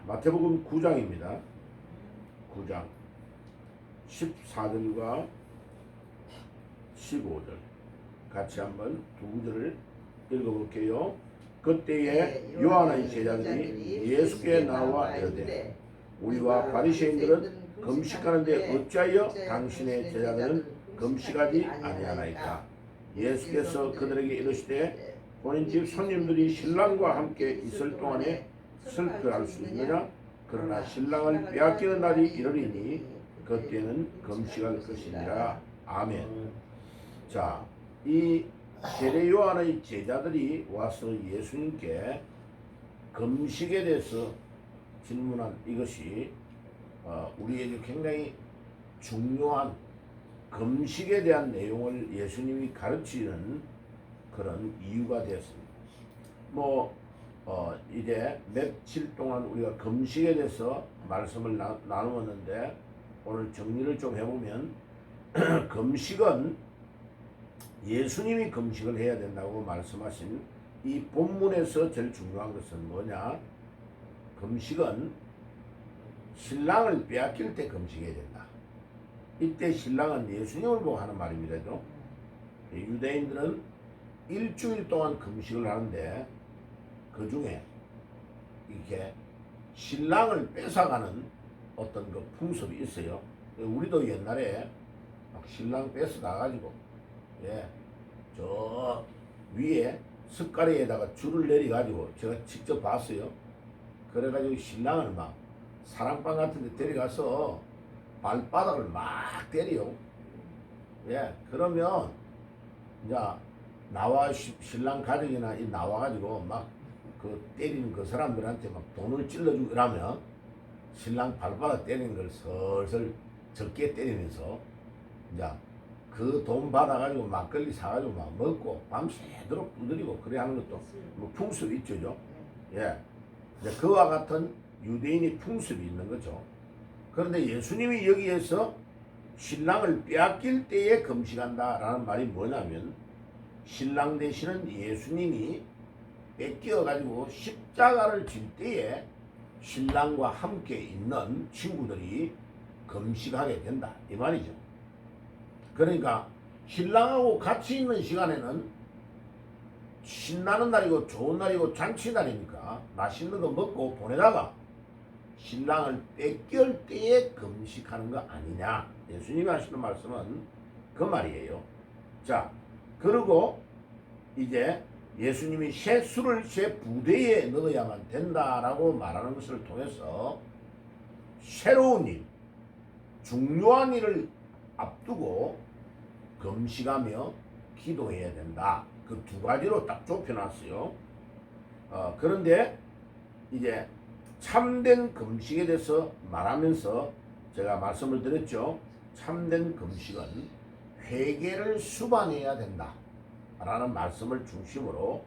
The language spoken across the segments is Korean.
마태복음 9장입니다. 9장 14절과 15절 같이 한번 두 구절을 읽어볼게요. 그때에 요한의 제자들이 예수께 나와 이르되 우리와 바리새인들은 금식하는데 어찌하여 당신의 제자들은 금식하지 아니하나이까? 예수께서 그들에게 이르시되 본인 집 손님들이 신랑과 함께 있을 동안에 슬퍼할 수 있느냐? 그러나 신랑을 빼앗기는 날이 이르리니 그때는 금식할 것이니라. 아멘. 자, 이 세례 요한의 제자들이 와서 예수님께 금식에 대해서 질문한 이것이 우리에게 굉장히 중요한 금식에 대한 내용을 예수님이 가르치는 그런 이유가 되었습니다. 이제 며칠 동안 우리가 금식에 대해서 말씀을 나누었는데 오늘 정리를 좀 해보면 금식은 예수님이 금식을 해야 된다고 말씀하신 이 본문에서 제일 중요한 것은 뭐냐? 금식은 신랑을 빼앗길 때 금식해야 된다. 이때 신랑은 예수님을 보고 하는 말입니다. 유대인들은 일주일 동안 금식을 하는데 그 중에 이렇게 신랑을 뺏어가는 어떤 그 풍습이 있어요. 우리도 옛날에 막 신랑 뺏어가가지고 저 위에 숟가락에다가 줄을 내려가지고 제가 직접 봤어요. 그래가지고 신랑을 막 사랑방 같은 데 데려가서 발바닥을 막 때려요. 그러면 이제 나와 신랑 가족이나 나와가지고 막 그 때리는 그 사람들한테 막 돈을 찔러주고 이러면 신랑 발바닥 때리는 걸 슬슬 적게 때리면서 이제 그 돈 받아가지고 막걸리 사가지고 막 먹고 밤새도록 두드리고 그래 하는 것도 뭐 풍습이 있죠. 그와 같은 유대인의 풍습이 있는 거죠. 그런데 예수님이 여기에서 신랑을 빼앗길 때에 금식한다라는 말이 뭐냐면 신랑 되시는 예수님이 뺏겨가지고 십자가를 질 때에 신랑과 함께 있는 친구들이 금식하게 된다 이 말이죠. 그러니까 신랑하고 같이 있는 시간에는 신나는 날이고 좋은 날이고 잔치날이니까 맛있는 거 먹고 보내다가 신랑을 뺏길 때에 금식하는 거 아니냐. 예수님이 하시는 말씀은 그 말이에요. 자, 그리고 이제 예수님이 새 술을 새 부대에 넣어야만 된다라고 말하는 것을 통해서 새로운 일, 중요한 일을 앞두고 금식하며 기도해야 된다. 그 두 가지로 딱 좁혀놨어요. 그런데 이제 참된 금식에 대해서 말하면서 제가 말씀을 드렸죠. 참된 금식은 회개를 수반해야 된다 라는 말씀을 중심으로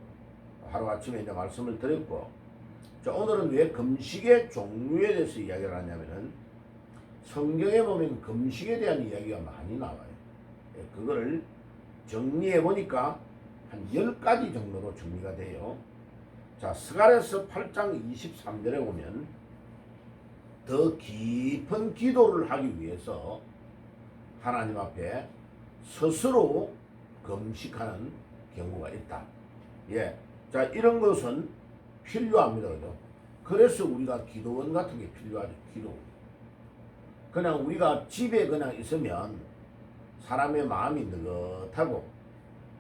하루아침에 이제 말씀을 드렸고, 자, 오늘은 왜 금식의 종류에 대해서 이야기를 하냐면은 성경에 보면 금식에 대한 이야기가 많이 나와요. 그거를 정리해 보니까 한 10가지 정도로 정리가 돼요. 자, 스가랴서 8장 23절에 보면 더 깊은 기도를 하기 위해서 하나님 앞에 스스로 금식하는 경우가 있다. 자, 이런 것은 필요합니다. 그죠? 그래서 우리가 기도원 같은 게 필요하죠. 기도. 그냥 우리가 집에 그냥 있으면 사람의 마음이 느긋하고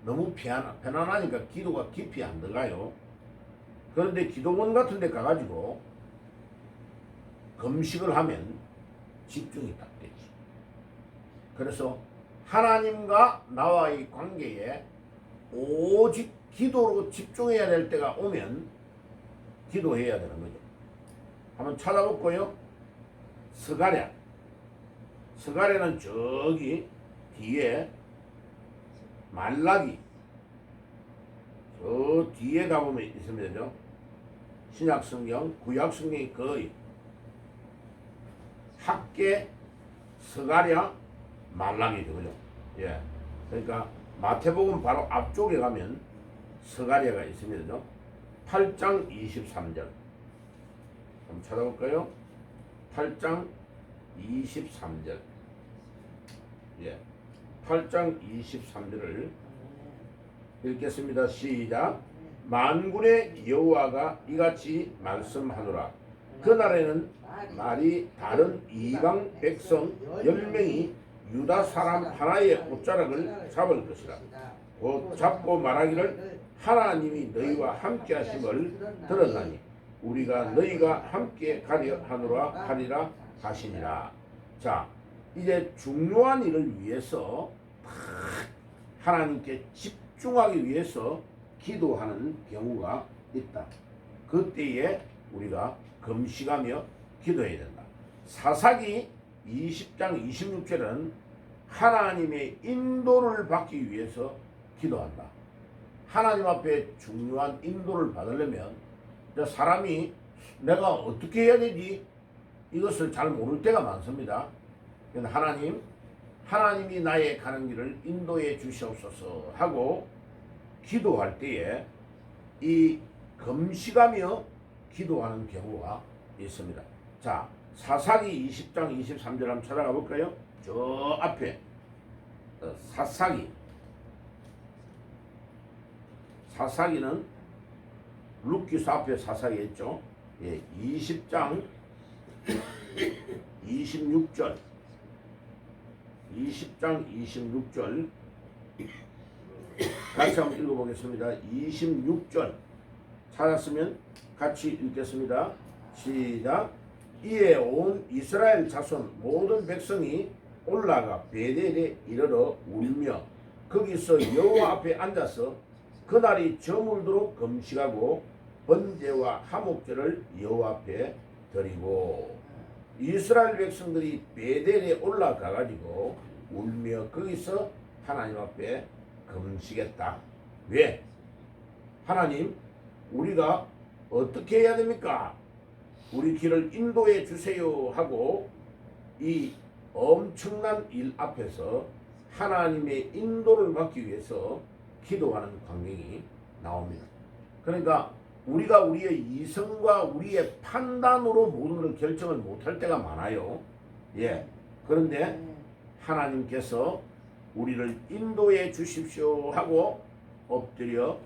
너무 편안하니까 기도가 깊이 안 들어가요. 그런데 기도원 같은 데 가가지고 금식을 하면 집중이 딱 되지. 그래서 하나님과 나와의 관계에 오직 기도로 집중해야 될 때가 오면 기도해야 되는 거죠. 한번 찾아볼까요? 스가랴는 저기 뒤에 말라기 저 뒤에 가보면 있습니다. 신약성경, 구약성경이 거의 학계, 스가랴, 말라기죠. 그죠? 그러니까 마태복음 바로 앞쪽에 가면 스가랴가 있습니다. 8장 23절. 한번 찾아볼까요? 8장 23절. 예. 8장 23절을 읽겠습니다. 시작. 만군의 여호와가 이같이 말씀하노라. 그날에는 말이 다른 이방 백성 10명이 유다 사람 하나의 옷자락을 잡을 것이라. 곧 잡고 말하기를 하나님이 너희와 함께 하심을 들었나니 우리가 너희가 함께 가려 하노라 하리라 하시니라. 자, 이제 중요한 일을 위해서 하나님께 집중하기 위해서 기도하는 경우가 있다. 그때에 우리가 금식하며 기도해야 된다. 사사기 20장 26절은 하나님의 인도를 받기 위해서 기도한다. 하나님 앞에 중요한 인도를 받으려면 사람이 내가 어떻게 해야 되지? 이것을 잘 모를 때가 많습니다. 그런데 하나님이 나의 가는 길을 인도해 주시옵소서 하고 기도할 때에 이 금식하며 기도하는 경우가 있습니다. 자, 사사기 20장 23절 한번 찾아가 볼까요? 저 앞에 사사기는 룻기서 앞에 사사기 했죠. 예, 20장 26절 20장 26절 같이 한번 읽어보겠습니다. 26절 찾았으면 같이 읽겠습니다. 시작. 이에 온 이스라엘 자손 모든 백성이 올라가 베델에 이르러 울며 거기서 여호와 앞에 앉아서 그날이 저물도록 금식하고 번제와 화목제를 여호와 앞에 드리고 이스라엘 백성들이 베델에 올라가 가지고 울며 거기서 하나님 앞에 금식했다. 왜? 하나님, 우리가 어떻게 해야 됩니까? 우리 길을 인도해 주세요 하고 이 엄청난 일 앞에서 하나님의 인도를 받기 위해서 기도하는 광경이 나옵니다. 그러니까 우리가 우리의 이성과 우리의 판단으로 모든 걸 결정을 못할 때가 많아요. 예. 그런데 하나님께서 우리를 인도해 주십시오 하고 엎드려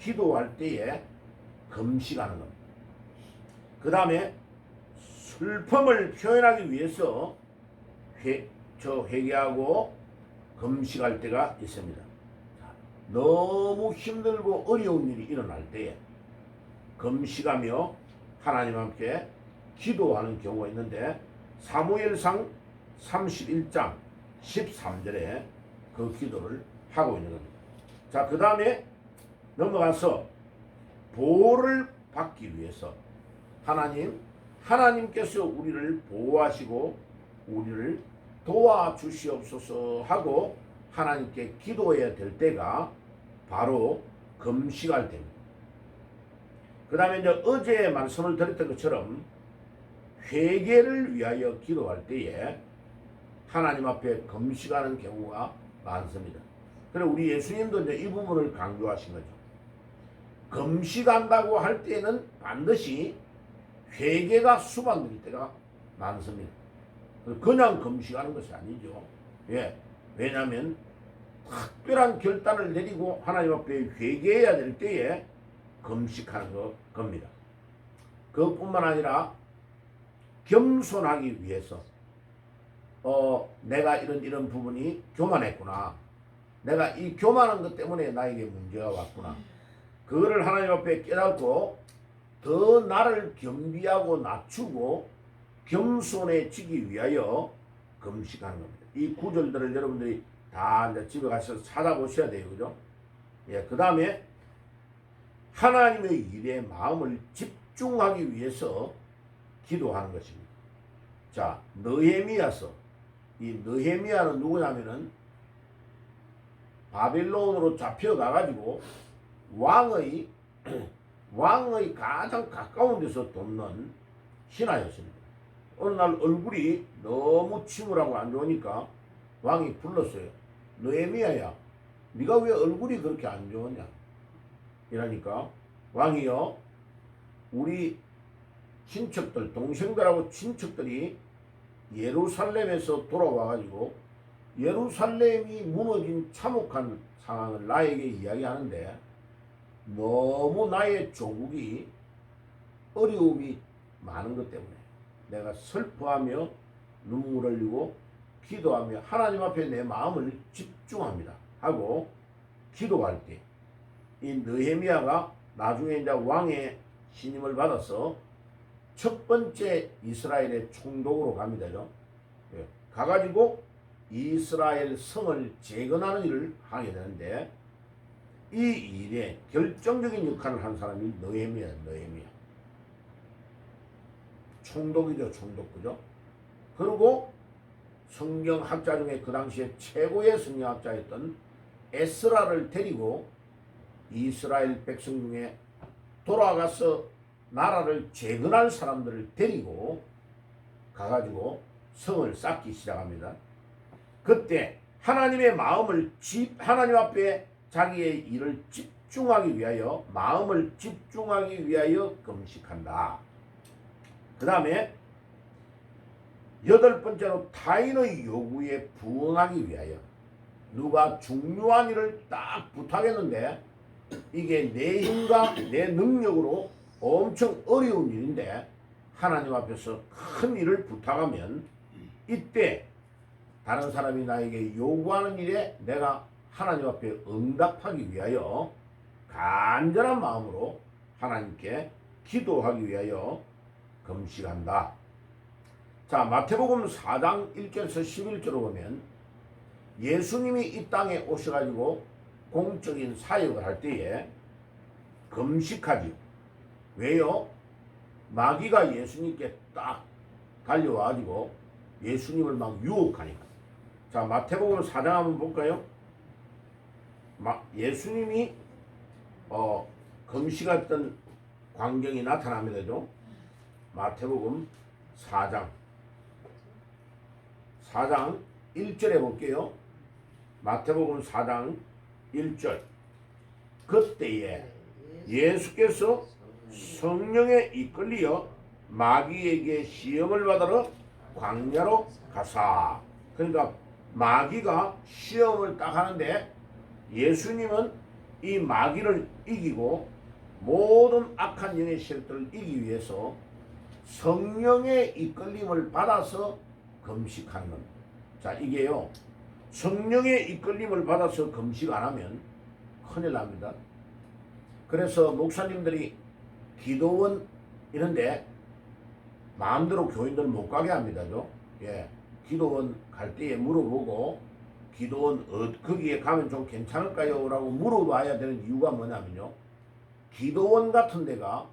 기도할 때에 금식하는 겁니다. 그 다음에 슬픔을 표현하기 위해서 회개하고 금식할 때가 있습니다. 너무 힘들고 어려운 일이 일어날 때에 금식하며 하나님 함께 기도하는 경우가 있는데 사무엘상 31장 13절에 그 기도를 하고 있는 겁니다. 자, 그 다음에 넘어가서 보호를 받기 위해서 하나님께서 우리를 보호하시고 우리를 도와주시옵소서 하고 하나님께 기도해야 될 때가 바로 금식할 때입니다. 그 다음에 이제 어제 말씀을 드렸던 것처럼 회개를 위하여 기도할 때에 하나님 앞에 금식하는 경우가 많습니다. 그래서 우리 예수님도 이제 이 부분을 강조하신 거죠. 금식한다고 할 때는 반드시 회개가 수반될 때가 많습니다. 그냥 금식하는 것이 아니죠. 예. 왜냐하면 특별한 결단을 내리고 하나님 앞에 회개해야 될 때에 금식하는 겁니다. 그것뿐만 아니라 겸손하기 위해서 내가 이런 부분이 교만했구나. 내가 이 교만한 것 때문에 나에게 문제가 왔구나. 그거를 하나님 앞에 깨닫고 더 나를 겸비하고 낮추고 겸손해지기 위하여 금식하는 겁니다. 이 구절들을 여러분들이 다 이제 집에 가셔서 찾아보셔야 돼요. 그죠? 예, 그 다음에 하나님의 일에 마음을 집중하기 위해서 기도하는 것입니다. 자, 느헤미야서. 이 느헤미야는 누구냐면은 바벨론으로 잡혀가가지고 왕의 가장 가까운 데서 돕는 신하였습니다. 어느 날 얼굴이 너무 침울하고 안 좋으니까 왕이 불렀어요. 느헤미야야, 네가 왜 얼굴이 그렇게 안 좋으냐? 이러니까 왕이요, 우리 친척들, 동생들하고 친척들이 예루살렘에서 돌아와가지고 예루살렘이 무너진 참혹한 상황을 나에게 이야기하는데, 너무 나의 조국이 어려움이 많은 것 때문에 내가 슬퍼하며 눈물을 흘리고 기도하며 하나님 앞에 내 마음을 집중합니다 하고 기도할 때, 이 느헤미야가 나중에 이제 왕의 신임을 받아서 첫 번째 이스라엘의 총독으로 갑니다. 가가지고 이스라엘 성을 재건하는 일을 하게 되는데, 이 일에 결정적인 역할을 한 사람이 느헤미야. 총독이죠, 총독. 그죠? 그리고 성경학자 중에 그 당시에 최고의 성경학자였던 에스라를 데리고 이스라엘 백성 중에 돌아가서 나라를 재건할 사람들을 데리고 가가지고 성을 쌓기 시작합니다. 그때 하나님의 마음을 하나님 앞에 자기의 일을 집중하기 위하여, 마음을 집중하기 위하여 금식한다. 그 다음에 여덟 번째로 타인의 요구에 부응하기 위하여, 누가 중요한 일을 딱 부탁했는데 이게 내 힘과 내 능력으로 엄청 어려운 일인데 하나님 앞에서 큰 일을 부탁하면, 이때 다른 사람이 나에게 요구하는 일에 내가 하나님 앞에 응답하기 위하여 간절한 마음으로 하나님께 기도하기 위하여 금식한다. 자, 마태복음 4장 1절에서 11절을 보면 예수님이 이 땅에 오셔가지고 공적인 사역을 할 때에 금식하지요. 왜요? 마귀가 예수님께 딱 달려와가지고 예수님을 막 유혹하니까. 자, 마태복음 4장 한번 볼까요? 예수님이 금식했던 광경이 나타납니다. 마태복음 4장 1절에 볼게요. 마태복음 4장 1절. 그때에 예수께서 성령에 이끌리어 마귀에게 시험을 받으러 광야로 가사. 그러니까 마귀가 시험을 딱 하는데 예수님은 이 마귀를 이기고 모든 악한 영의 세력들을 이기기 위해서 성령의 이끌림을 받아서 금식하는 겁니다. 자, 이게요, 성령의 이끌림을 받아서 금식 안 하면 큰일 납니다. 그래서 목사님들이 기도원 이런데 마음대로 교인들 못 가게 합니다. 예, 기도원 갈 때에 물어보고, 기도원 거기에 가면 좀 괜찮을까요? 라고 물어봐야 되는 이유가 뭐냐면요, 기도원 같은 데가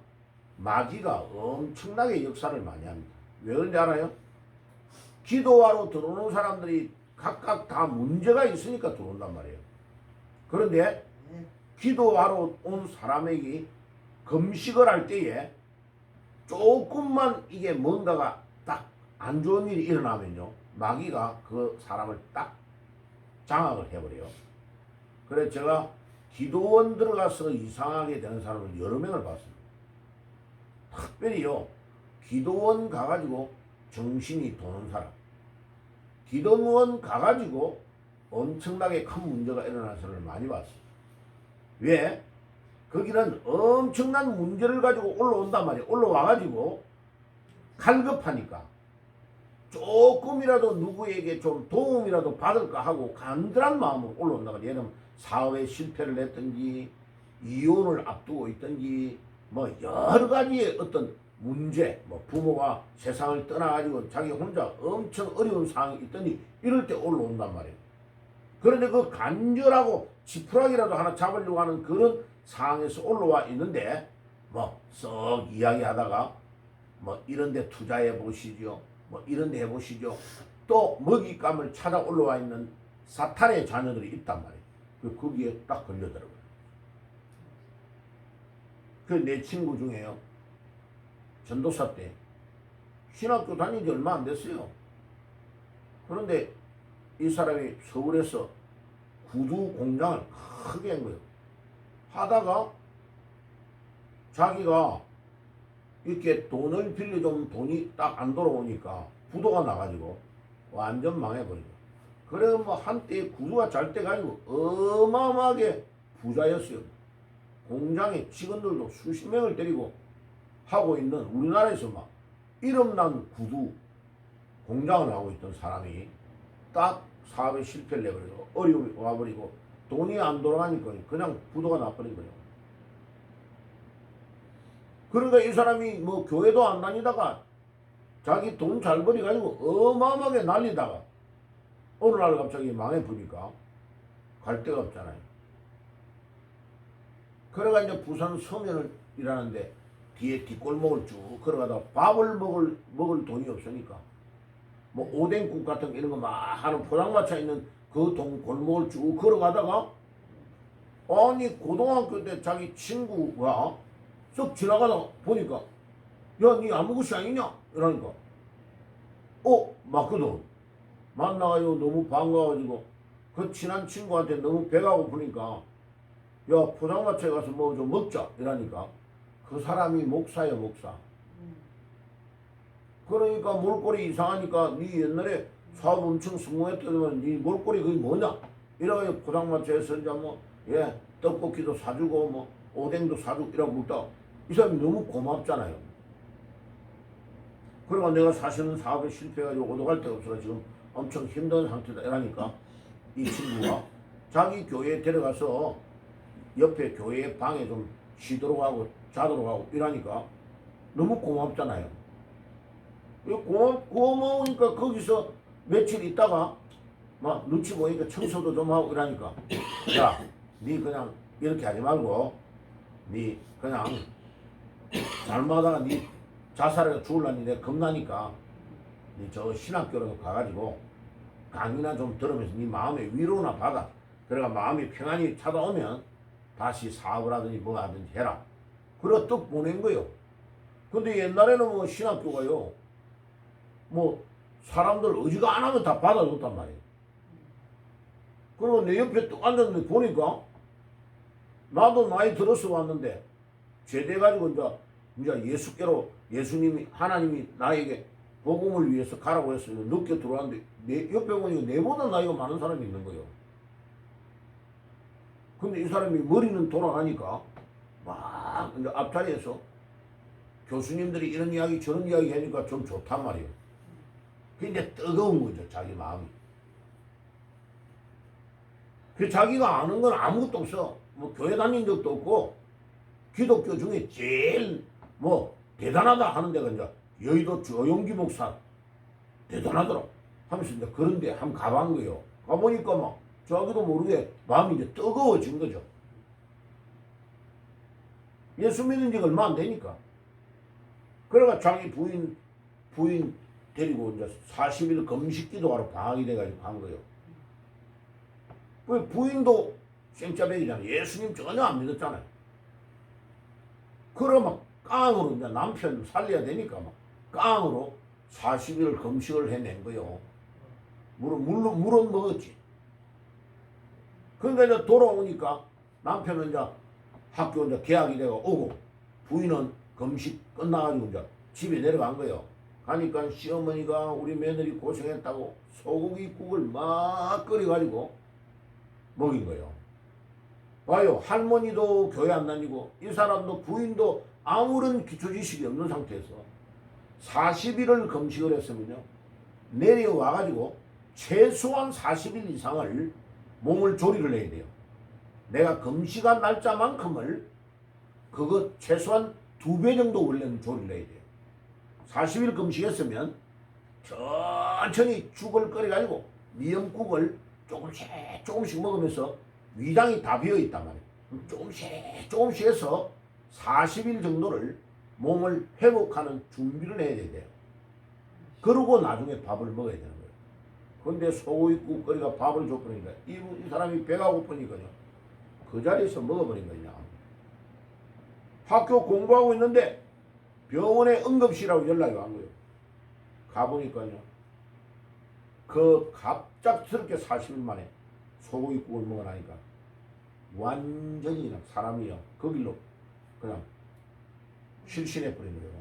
마귀가 엄청나게 역사를 많이 합니다. 왜 그런지 알아요? 기도하러 들어오는 사람들이 각각 다 문제가 있으니까 들어온단 말이에요. 그런데 기도하러 온 사람에게 금식을 할 때에 조금만 이게 뭔가가 딱 안 좋은 일이 일어나면요, 마귀가 그 사람을 딱 장악을 해버려요. 그래서 제가 기도원 들어가서 이상하게 되는 사람을 여러 명을 봤습니다. 특별히요, 기도원 가가지고 정신이 도는 사람, 기도원 가가지고 엄청나게 큰 문제가 일어나는 사람을 많이 봤어요. 왜? 거기는 엄청난 문제를 가지고 올라온단 말이에요. 올라와가지고 갈급하니까 조금이라도 누구에게 좀 도움이라도 받을까 하고 간절한 마음으로 올라온단 말이에요. 예를 들면 사업에 실패를 했든지, 이혼을 앞두고 있든지, 뭐 여러 가지의 어떤 문제, 뭐 부모가 세상을 떠나가지고 자기 혼자 엄청 어려운 상황이 있더니 이럴 때 올라온단 말이에요. 그런데 그 간절하고 지푸라기라도 하나 잡으려고 하는 그런 상황에서 올라와 있는데, 뭐 썩 이야기하다가 뭐 이런 데 투자해 보시죠, 뭐 이런 데 해보시죠, 또 먹잇감을 찾아 올라와 있는 사탄의 자녀들이 있단 말이에요. 거기에 딱 걸려들어요. 그 내 친구 중에요, 전도사 때 신학교 다닌 지 얼마 안 됐어요. 그런데 이 사람이 서울에서 구두 공장을 크게 한 거예요. 하다가 자기가 이렇게 돈을 빌려주면 돈이 딱 안 돌아오니까 부도가 나가지고 완전 망해버리고. 그래 뭐 한때 구두가 잘 돼가지고 어마어마하게 부자였어요. 공장에 직원들도 수십 명을 데리고 하고 있는 우리나라에서 막 이름난 구두 공장을 하고 있던 사람이 딱 사업에 실패를 내버리고 어려움이 와버리고 돈이 안 돌아가니까 그냥 부도가 나버린 거예요. 그러니까 이 사람이 뭐 교회도 안 다니다가 자기 돈 잘 벌이가지고 어마어마하게 날리다가 어느 날 갑자기 망해버리니까 갈 데가 없잖아요. 그래가 이제 부산 서면을 일하는데 뒤에 뒷골목을 쭉 걸어가다가 밥을 먹을 돈이 없으니까 뭐 오뎅국 같은 거 이런 거 막 하는 포장마차 있는 그 골목을 쭉 걸어가다가 아니 고등학교 때 자기 친구가 쓱 지나가다 보니까 야 니 아무것이 아니냐 이러니까 맞거든. 만나가지고 너무 반가워가지고 그 친한 친구한테 너무 배가 고프니까 야 포장마차에 가서 뭐 좀 먹자 이러니까 그 사람이 목사예요 목사. 그러니까 몰골이 이상하니까 니 옛날에 사업 엄청 성공했더니만 니 몰골이 그게 뭐냐 이래가지고 포장마차에서 이제 뭐 떡볶이도 사주고 뭐 오뎅도 사주고 이러고 먹다가 이 사람이 너무 고맙잖아요. 그러니까 내가 사실은 사업에 실패해가지고 오도갈 데가 없어서 지금 엄청 힘든 상태다 이러니까 이 친구가 자기 교회에 데려가서 옆에 교회 방에 좀 쉬도록 하고 자도록 하고 이러니까 너무 고맙잖아요. 고마우니까 거기서 며칠 있다가 막 눈치 보니까 청소도 좀 하고 이러니까 야, 니 그냥 이렇게 하지 말고 니 그냥 잘못하다가 니 자살해서 죽을라니 내가 겁나니까 니 저 신학교라도 가가지고 강의나 좀 들으면서 니 마음의 위로나 받아. 그래가 마음이 평안히 찾아오면 다시 사업을 하든지 뭐 하든지 해라. 그래 떡 보낸 거요. 근데 옛날에는 뭐 신학교가요 뭐 사람들 의지가 안 하면 다 받아줬단 말이에요. 그리고 내 옆에 뚝 앉았는데 보니까 나도 나이 들어서 왔는데 죄돼가지고 이제 예수께로 예수님이 하나님이 나에게 복음을 위해서 가라고 했어요. 늦게 들어왔는데 내 옆에 보니까 내보다 나이가 많은 사람이 있는 거예요. 근데 이 사람이 머리는 돌아가니까 막 이제 앞자리에서 교수님들이 이런 이야기 저런 이야기 하니까 좀 좋단 말이에요. 근데 뜨거운 거죠 자기 마음이. 그 자기가 아는 건 아무것도 없어. 뭐 교회 다닌 적도 없고 기독교 중에 제일 뭐 대단하다 하는 데가 이제 여의도 조용기 목사 대단하더라 하면서 이제 그런데 한번 가본 거예요. 가보니까 막 자기도 모르게 마음이 이제 뜨거워진 거죠. 예수 믿은 지가 얼마 안 되니까. 그래가 자기 부인 데리고 이제 40일 금식 기도하러 방학이 돼가지고 간 거예요. 그 부인도 생짜배기잖아요. 예수님 전혀 안 믿었잖아요. 그래 막 깡으로 이제 남편 살려야 되니까 막 깡으로 40일 금식을 해낸 거예요. 물은 먹었지. 그러니까 이제 돌아오니까 남편은 이제 학교 이제 개학이 되고 오고 부인은 금식 끝나가지고 이제 집에 내려간 거예요. 가니까 시어머니가 우리 며느리 고생했다고 소고기국을 막 끓여가지고 먹인 거예요. 봐요. 할머니도 교회 안 다니고 이 사람도 부인도 아무런 기초지식이 없는 상태에서 40일을 금식을 했으면요. 내려와가지고 최소한 40일 이상을 몸을 조리를 해야 돼요. 내가 금식한 날짜만큼을 그거 최소한 2배 정도 원래는 조리를 해야 돼요. 40일 금식했으면 천천히 죽을 끓여가지고 미역국을 조금씩 먹으면서 위장이 다 비어있단 말이에요. 조금씩 해서 40일 정도를 몸을 회복하는 준비를 해야 돼요. 그러고 나중에 밥을 먹어야 되는 거예요. 근데 소고기국 끓이가 밥을 줘버리니까 이 사람이 배가 고프니까요. 그 자리에서 먹어버린 거냐. 학교 공부하고 있는데 병원에 응급실하고 연락이 온 거예요. 가보니까요. 그 갑작스럽게 40일 만에 소고기국을 먹어나니까 완전히 그냥 사람이요. 그 길로 그냥 실신해버린 거예요.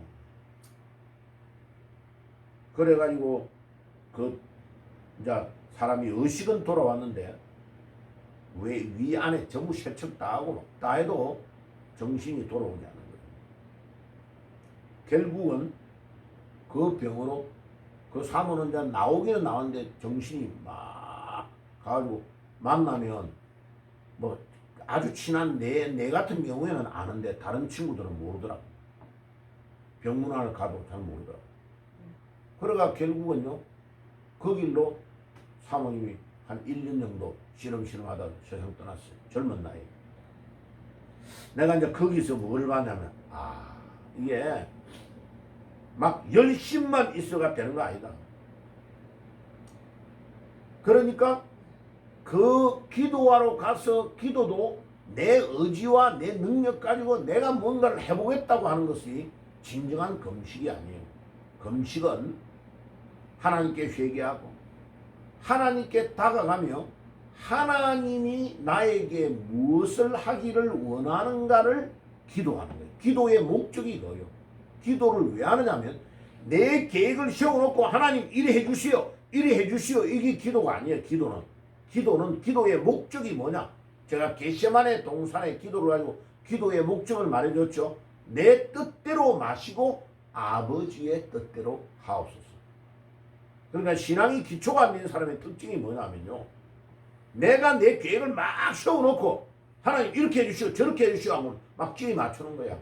그래가지고 그 이제 사람이 의식은 돌아왔는데 왜 위 안에 전부 세척 다 하고 다 해도 정신이 돌아오지 않는 거예요. 결국은 그 병으로 그 사모는 이제 나오기는 나왔는데 정신이 막 가지고 만나면 뭐 아주 친한 내 같은 경우에는 아는데 다른 친구들은 모르더라고. 병문안을 가도 잘 모르더라고. 그러가 결국은요 그 길로 사모님이 한 1년 정도 시름시름 하다 세상 떠났어요. 젊은 나이에. 내가 이제 거기서 뭘 봤냐면 이게 막 열심만 있어가 되는 거 아니다. 그러니까 그 기도하러 가서 기도도 내 의지와 내 능력 가지고 내가 뭔가를 해보겠다고 하는 것이 진정한 금식이 아니에요. 금식은 하나님께 회개하고 하나님께 다가가며 하나님이 나에게 무엇을 하기를 원하는가를 기도하는 거예요. 기도의 목적이 이거예요. 기도를 왜 하느냐면 내 계획을 세워놓고 하나님 이래 해주시오 이래 해주시오 이게 기도가 아니에요. 기도는 기도의 목적이 뭐냐. 제가 겟세마네 동산의 기도를 가지고 기도의 목적을 말해줬죠. 내 뜻대로 마시고 아버지의 뜻대로 하옵소서. 그러니까 신앙이 기초가 안 된 사람의 특징이 뭐냐면요. 내가 내 계획을 막 세워놓고 하나님 이렇게 해주시오 저렇게 해주시오 하면 막 끼리 맞추는 거야.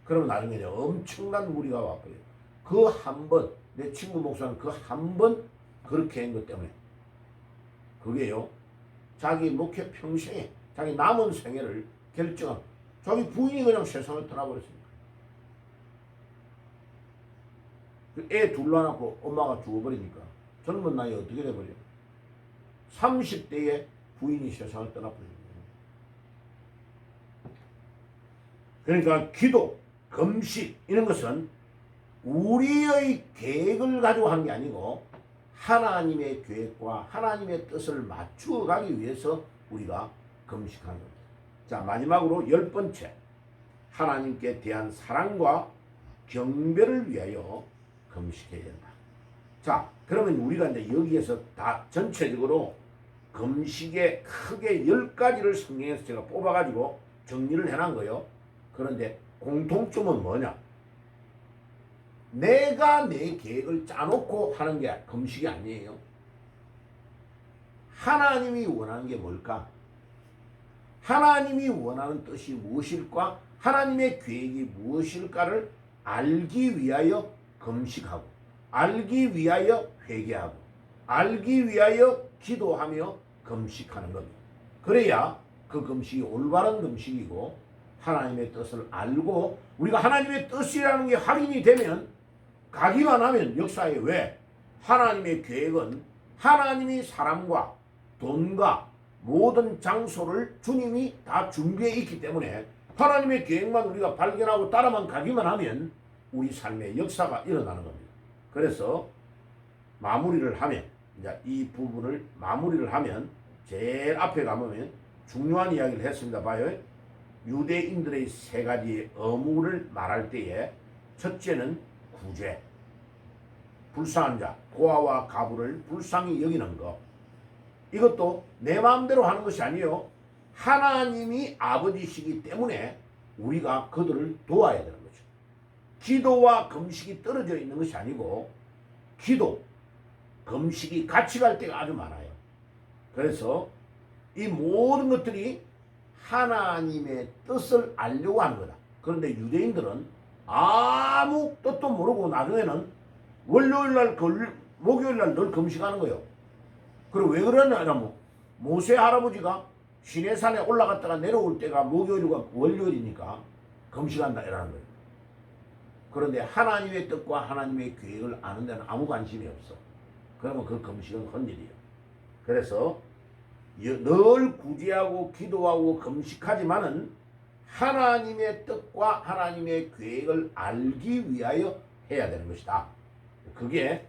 그러면 나중에 엄청난 무리가 와버려요. 그 한 번, 내 친구 목사는 그 한 번 그렇게 한 것 때문에 그게요. 자기 목회 평생에 자기 남은 생애를 결정한 자기 부인이 그냥 세상을 떠나버렸습니다. 애 둘러 낳고 엄마가 죽어버리니까 젊은 나이에 어떻게 돼버려? 30대에 부인이 세상을 떠나버립니다. 그러니까 기도, 금식 이런 것은 우리의 계획을 가지고 하는 게 아니고 하나님의 계획과 하나님의 뜻을 맞추어 가기 위해서 우리가 금식하는 겁니다. 자, 마지막으로 10번째 하나님께 대한 사랑과 경배를 위하여 금식해야 된다. 자, 그러면 우리가 이제 여기에서 다 전체적으로 금식의 크게 10가지를 성경에서 제가 뽑아가지고 정리를 해놓은 거예요. 그런데 공통점은 뭐냐? 내가 내 계획을 짜놓고 하는 게 금식이 아니에요. 하나님이 원하는 게 뭘까? 하나님이 원하는 뜻이 무엇일까? 하나님의 계획이 무엇일까를 알기 위하여 금식하고 알기 위하여 회개하고 알기 위하여 기도하며 금식하는 겁니다. 그래야 그 금식이 올바른 금식이고 하나님의 뜻을 알고 우리가 하나님의 뜻이라는 게 확인이 되면 가기만 하면 역사에 왜 하나님의 계획은 하나님이 사람과 돈과 모든 장소를 주님이 다 준비해 있기 때문에 하나님의 계획만 우리가 발견하고 따라만 가기만 하면 우리 삶의 역사가 일어나는 겁니다. 그래서 마무리를 하면 이제 이 부분을 마무리를 하면 제일 앞에 가보면 중요한 이야기를 했습니다. 봐요. 유대인들의 세 가지 의무를 말할 때에 첫째는 구제, 불쌍한 자, 고아와 가부를 불쌍히 여기는 것. 이것도 내 마음대로 하는 것이 아니에요. 하나님이 아버지시기 때문에 우리가 그들을 도와야 되는 거죠. 기도와 금식이 떨어져 있는 것이 아니고 기도, 금식이 같이 갈 때가 아주 많아요. 그래서 이 모든 것들이 하나님의 뜻을 알려고 하는 거다. 그런데 유대인들은 아무 뜻도 모르고 나중에는 월요일날 목요일날 늘 금식하는 거예요. 그리고 왜 그러냐면 모세 할아버지가 시내산에 올라갔다가 내려올 때가 목요일과 월요일이니까 금식한다 이라는 거예요. 그런데 하나님의 뜻과 하나님의 계획을 아는 데는 아무 관심이 없어. 그러면 그 금식은 헛일이에요. 그래서 늘 구제하고 기도하고 금식하지만은 하나님의 뜻과 하나님의 계획을 알기 위하여 해야 되는 것이다. 그게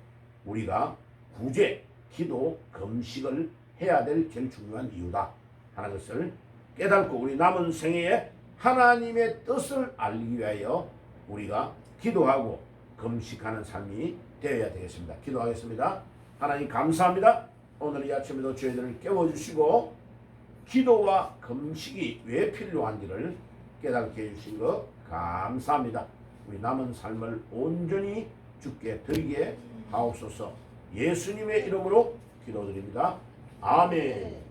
우리가 구제, 기도, 금식을 해야 될 제일 중요한 이유다 하는 것을 깨닫고 우리 남은 생애에 하나님의 뜻을 알기 위하여 우리가 기도하고 금식하는 삶이 되어야 되겠습니다. 기도하겠습니다. 하나님 감사합니다. 오늘 이 아침에도 저희들을 깨워주시고 기도와 금식이 왜 필요한지를 깨닫게 해주신 것 감사합니다. 우리 남은 삶을 온전히 주께 드리게 하옵소서. 예수님의 이름으로 기도드립니다. 아멘.